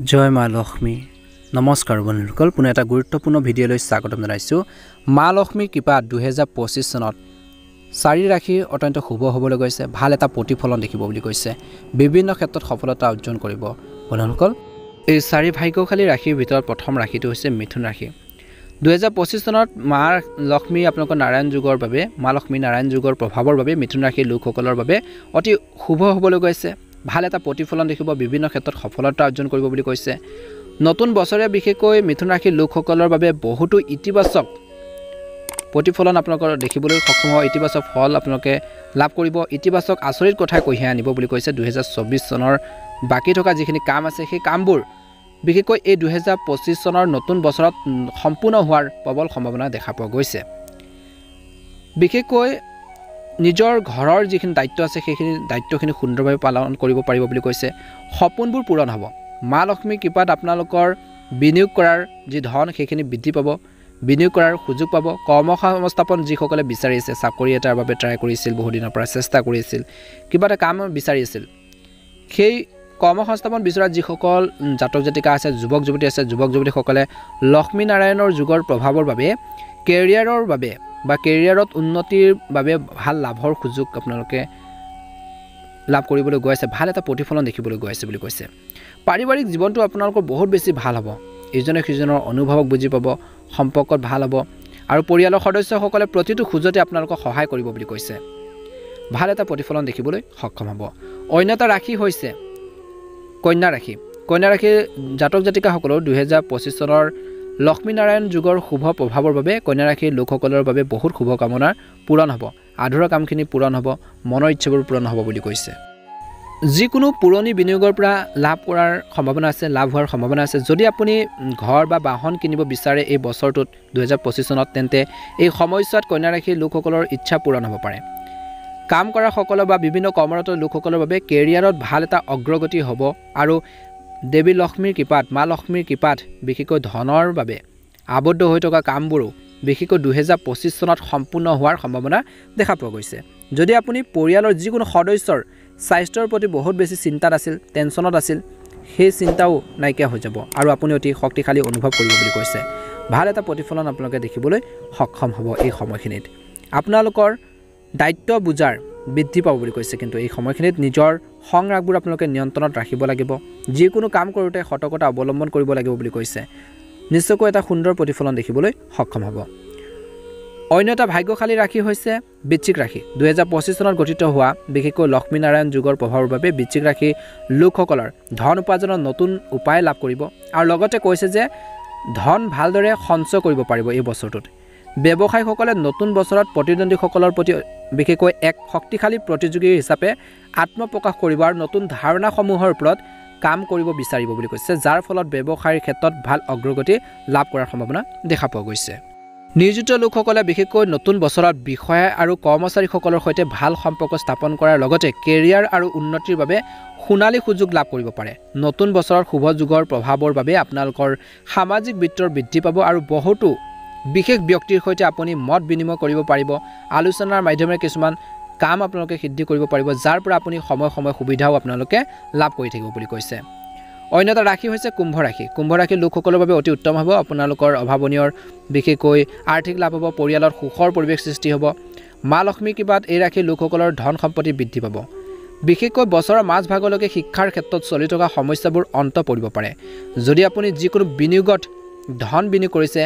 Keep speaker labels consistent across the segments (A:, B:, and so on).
A: জয় মা লক্ষ্মী নমস্কাৰ বন্ধুসকল পুনে এটা গুৰুত্বপূৰ্ণ ভিডিঅ'লৈ স্বাগতম জনাইছো মা লক্ষ্মীৰ কৃপাত 2025 চনত চাৰি ৰাশি অত্যন্ত শুভ হ'বলৈ গৈছে ভাল এটা প্ৰতিফলন দেখিব বুলি কৈছে বিভিন্ন ক্ষেত্ৰত সফলতা অৰ্জন কৰিব বন্ধুসকল এই চাৰি ভাগ্যশালী ৰাশিৰ ভিতৰত প্ৰথম ৰাশিটো হৈছে মিথুন ৰাশি 2025 চনত মা লক্ষ্মী আপোনালোকৰ নাৰায়ণ যুগৰ বাবে মা লক্ষ্মী নাৰায়ণ যুগৰ প্ৰভাৱৰ বাবে মিথুন ৰাশিৰ লোকসকলৰ বাবে অতি শুভ হ'বলৈ গৈছে ভাল এটা প্ৰতিফলন দেখিব বিভিন্ন ক্ষেত্ৰত সফলতা অৰ্জন কৰিব বুলি কৈছে নতুন বছৰে বিশেষকৈ মিথুন ৰাশিৰ লোকসকলৰ বাবে বহুতো ইতিবাচক প্ৰতিফলন আপোনালোকৰ দেখিবলৈ সক্ষম হ'ব ইতিবাচক ফল আপোনালোকে লাভ কৰিব ইতিবাচক আচৰিত কথা কঢ়িয়াই আনিব বুলি কৈছে 2024 চনৰ বাকি থকা যিখিনি কাম আছে সেই কামবোৰ বিশেষকৈ এই 2025 চনৰ নতুন বছৰত সম্পূৰ্ণ হোৱাৰ প্ৰবল সম্ভাৱনা দেখা পোৱা গৈছে বিশেষকৈ নিজৰ ঘৰৰ যিখিনি দায়িত্ব আছে সেইখিনি দায়িত্বখিনি সুন্দৰভাৱে পালন কৰিব পাৰিব বুলি কৈছে সপোনবোৰ পূৰণ হ'ব মা লক্ষ্মীৰ কৃপাত আপোনালোকৰ বিনিয়োগ কৰাৰ যি ধন সেইখিনি বৃদ্ধি পাব বিনিয়োগ কৰাৰ সুযোগ পাব কৰ্মসংস্থাপন যিসকলে বিচাৰি আছে চাকৰি এটাৰ বাবে ট্ৰাই কৰিছিল বহু দিনৰ পৰা চেষ্টা কৰিছিল কিবা এটা কাম বিচাৰি আছিল সেই কৰ্মসংস্থাপন বিচৰা যিসকল জাতক জাতিকা আছে যুৱক যুৱতী আছে যুৱক যুৱতীসকলে লক্ষ্মী নাৰায়ণৰ যুগৰ প্ৰভাৱৰ বাবে কেৰিয়াৰৰ বাবে বা কেৰিয়াৰত উন্নতিৰ বাবে ভাল লাভৰ সুযোগ আপোনালোকে লাভ কৰিবলৈ গৈ আছে ভাল এটা প্ৰতিফলন দেখিবলৈ গৈ আছে বুলি কৈছে পাৰিবাৰিক জীৱনটো আপোনালোকৰ বহুত বেছি ভাল হ'ব ইজনে সিজনৰ অনুভৱক বুজি পাব সম্পৰ্কত ভাল হ'ব আৰু পৰিয়ালৰ সদস্যসকলে প্ৰতিটো খোজতে আপোনালোকক সহায় কৰিব বুলি কৈছে ভাল এটা প্ৰতিফলন দেখিবলৈ সক্ষম হ'ব অন্য এটা ৰাশি হৈছে কন্যা ৰাশিৰ জাতক জাতিকাসকলৰ 2025 চনৰ লক্ষ্মী নাৰায়ণ যুগৰ শুভ প্ৰভাৱৰ বাবে কন্যা ৰাশিৰ লোকসকলৰ বাবে বহুত শুভ কামনাৰ পূৰণ হ'ব আধৰুৱা কামখিনি পূৰণ হ'ব মনৰ ইচ্ছাবোৰ পূৰণ হ'ব বুলি কৈছে যিকোনো পুৰণি বিনিয়োগৰ পৰা লাভ কৰাৰ সম্ভাৱনা আছে লাভ হোৱাৰ সম্ভাৱনা আছে যদি আপুনি ঘৰ বা বাহন কিনিব বিচাৰে এই বছৰটোত 2025 চনত তেন্তে এই সময়ছোৱাত কন্যা ৰাশিৰ লোকসকলৰ ইচ্ছা পূৰণ হ'ব পাৰে কাম কৰা সকলো বা বিভিন্ন কৰ্মৰত লোকসকলৰ বাবে কেৰিয়াৰত ভাল এটা অগ্ৰগতি হ'ব আৰু দেৱী লক্ষ্মীৰ কৃপাত মা লক্ষ্মীৰ কৃপাত বিশেষকৈ ধনৰ বাবে আবদ্ধ হৈ থকা কামবোৰো বিশেষকৈ 2025 চনত সম্পূৰ্ণ হোৱাৰ সম্ভাৱনা দেখা পোৱা গৈছে যদি আপুনি পৰিয়ালৰ যিকোনো সদস্যৰ স্বাস্থ্যৰ প্ৰতি বহুত বেছি চিন্তাত আছিল টেনচনত আছিল সেই চিন্তাও নাইকিয়া হৈ যাব আৰু আপুনি অতি শক্তিশালী অনুভৱ কৰিব বুলি কৈছে ভাল এটা প্ৰতিফলন আপোনালোকে দেখিবলৈ সক্ষম হ'ব এই সময়খিনিত আপোনালোকৰ দায়িত্ব বুজাৰ বৃদ্ধি পাব বুলি কৈছে কিন্তু এই সময়খিনিত নিজৰ সংৰাগবোৰ আপোনালোকে নিয়ন্ত্ৰণত ৰাখিব লাগিব যিকোনো কাম কৰোঁতে সতৰ্কতা অৱলম্বন কৰিব লাগিব বুলি কৈছে নিশ্চয়কৈ এটা সুন্দৰ প্ৰতিফলন দেখিবলৈ সক্ষম হ'ব অন্য এটা ভাগ্যশালী ৰাশি হৈছে বৃশ্চিক ৰাশি 2025 চনত গঠিত হোৱা বিশেষকৈ লক্ষ্মী নাৰায়ণ যুগৰ প্ৰভাৱৰ বাবে বৃশ্চিক ৰাশি লোকসকলৰ ধন উপাৰ্জনৰ নতুন উপায় লাভ কৰিব আৰু লগতে কৈছে যে ধন ভালদৰে সঞ্চয় কৰিব পাৰিব এই বছৰটোত ব্যৱসায়ীসকলে নতুন বছৰত প্ৰতিদ্বন্দ্বীসকলৰ প্ৰতি বিশেষকৈ এক শক্তিশালী প্ৰতিযোগী হিচাপে আত্মপ্ৰকাশ কৰিব আৰু নতুন ধাৰণাসমূহৰ ওপৰত কাম কৰিব বিচাৰিব বুলি কৈছে যাৰ ফলত ব্যৱসায়ৰ ক্ষেত্ৰত ভাল অগ্ৰগতি লাভ কৰাৰ সম্ভাৱনা দেখা পোৱা গৈছে নিয়োজিত লোকসকলে বিশেষকৈ নতুন বছৰত বিষয়া আৰু কৰ্মচাৰীসকলৰ সৈতে ভাল সম্পৰ্ক স্থাপন কৰাৰ লগতে কেৰিয়াৰ আৰু উন্নতিৰ বাবে সোণালী সুযোগ লাভ কৰিব পাৰে নতুন বছৰৰ শুভ যুগৰ প্ৰভাৱৰ বাবে আপোনালোকৰ সামাজিক বৃত্তৰ বৃদ্ধি পাব আৰু বহুতো বিশেষ ব্যক্তিৰ সৈতে আপুনি মত বিনিময় কৰিব পাৰিব আলোচনাৰ মাধ্যমেৰে কিছুমান কাম আপোনালোকে সিদ্ধি কৰিব পাৰিব যাৰ পৰা আপুনি সময় সুবিধাও আপোনালোকে লাভ কৰি থাকিব বুলি কৈছে অন্য এটা ৰাশি হৈছে কুম্ভ ৰাশিৰ লোকসকলৰ বাবে অতি উত্তম হ'ব আপোনালোকৰ অভাৱনীয় বিশেষকৈ আৰ্থিক লাভ হ'ব পৰিয়ালত সুখৰ পৰিৱেশ সৃষ্টি হ'ব মা লক্ষ্মীৰ কৃপাত এই ৰাশিৰ লোকসকলৰ ধন সম্পত্তি বৃদ্ধি পাব বিশেষকৈ বছৰৰ মাজভাগলৈকে শিক্ষাৰ ক্ষেত্ৰত চলি থকা সমস্যাবোৰ অন্ত পৰিব পাৰে যদি আপুনি যিকোনো বিনিয়োগত ধন বিনিয়োগ কৰিছে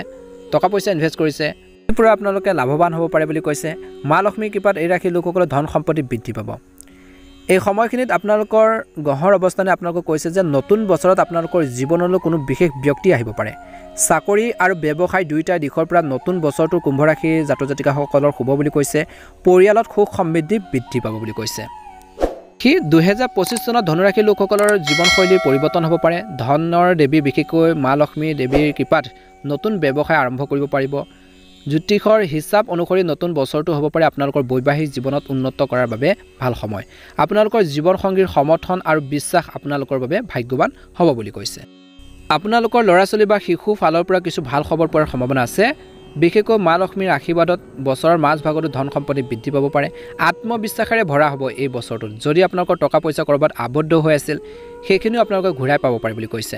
A: টকা পইচা ইনভেষ্ট কৰিছে ইয়াৰ পৰা আপোনালোকে লাভৱান হ'ব পাৰে বুলি কৈছে মা লক্ষ্মীৰ কৃপাত এই ৰাশিৰ লোকসকলৰ ধন সম্পত্তি বৃদ্ধি পাব এই সময়খিনিত আপোনালোকৰ গ্ৰহৰ অৱস্থানে আপোনালোকক কৈছে যে নতুন বছৰত আপোনালোকৰ জীৱনলৈ কোনো বিশেষ ব্যক্তি আহিব পাৰে চাকৰি আৰু ব্যৱসায় দুয়োটা দিশৰ পৰা নতুন বছৰটো কুম্ভ ৰাশিৰ জাতক জাতিকাসকলৰ শুভ বুলি কৈছে পৰিয়ালত সুখ সমৃদ্ধি বৃদ্ধি পাব বুলি কৈছে 2025 চনত ধনুৰাশিৰ লোকসকলৰ জীৱনশৈলীৰ পৰিৱৰ্তন হ'ব পাৰে ধনৰ দেৱী বিশেষকৈ মা লক্ষ্মী দেৱীৰ কৃপাত নতুন ব্যৱসায় আৰম্ভ কৰিব পাৰিব জ্যোতিষৰ হিচাপ অনুসৰি নতুন বছৰটো হ'ব পাৰে আপোনালোকৰ বৈবাহিক জীৱনত উন্নত কৰাৰ বাবে ভাল সময় আপোনালোকৰ জীৱন সংগীৰ সমৰ্থন আৰু বিশ্বাস আপোনালোকৰ বাবে ভাগ্যৱান হ'ব বুলি কৈছে আপোনালোকৰ ল'ৰা ছোৱালী বা শিশু ফালৰ পৰা কিছু ভাল খবৰ পোৱাৰ সম্ভাৱনা আছে বিশেষকৈ মা লক্ষ্মীৰ আশীৰ্বাদত বছৰৰ মাজভাগতো ধন সম্পত্তি বৃদ্ধি পাব পাৰে আত্মবিশ্বাসেৰে ভৰা হ'ব এই বছৰটোত যদি আপোনালোকৰ টকা পইচা কৰবাত আবদ্ধ হৈ আছিল সেইখিনিও আপোনালোকে ঘূৰাই পাব পাৰে বুলি কৈছে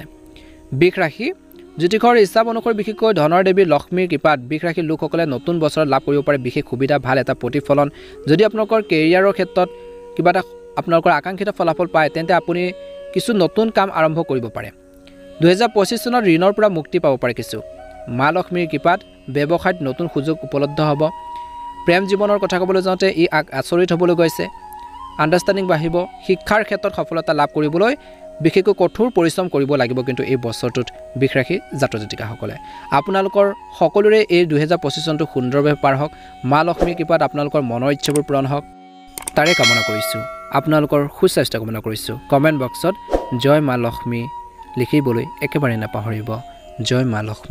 A: বৃষ ৰাশি জ্যোতিষৰ হিচাপ অনুসৰি বিশেষকৈ ধনৰ দেৱী লক্ষ্মীৰ কৃপাত বৃষ ৰাশিৰ লোকসকলে নতুন বছৰত লাভ কৰিব পাৰে বিশেষ সুবিধা, ভাল এটা প্ৰতিফলন। যদি আপোনালোকৰ কেৰিয়াৰৰ ক্ষেত্ৰত কিবা এটা আপোনালোকৰ আকাংক্ষিত ফলাফল পায় তেন্তে আপুনি কিছু নতুন কাম আৰম্ভ কৰিব পাৰে। 2025 চনত ঋণৰ পৰা মুক্তি পাব পাৰে কিছু। মা লক্ষ্মীৰ কৃপাত ব্যৱসায়ত নতুন সুযোগ উপলব্ধ হ'ব। প্ৰেম জীৱনৰ কথা ক'বলৈ যাওঁতে ই আচৰিত হ'বলৈ গৈছে, আণ্ডাৰষ্টেণ্ডিং বাঢ়িব। শিক্ষাৰ ক্ষেত্ৰত সফলতা লাভ কৰিবলৈ বিশেষকৈ কঠোৰ পৰিশ্ৰম কৰিব লাগিব কিন্তু এই বছৰটোত বৃষ ৰাশিৰ জাতক জাতিকাসকলে। আপোনালোকৰ সকলোৰে এই 2025 চনটো সুন্দৰভাৱে পাৰ হওক। মা লক্ষ্মীৰ কৃপাত আপোনালোকৰ মনৰ ইচ্ছাবোৰ পূৰণ হওক তাৰে কামনা কৰিছোঁ। আপোনালোকৰ সুস্বাস্থ্য কামনা কৰিছোঁ। কমেণ্ট বক্সত জয় মা লক্ষ্মী লিখিবলৈ একেবাৰে নাপাহৰিব। জয় মা লক্ষ্মী।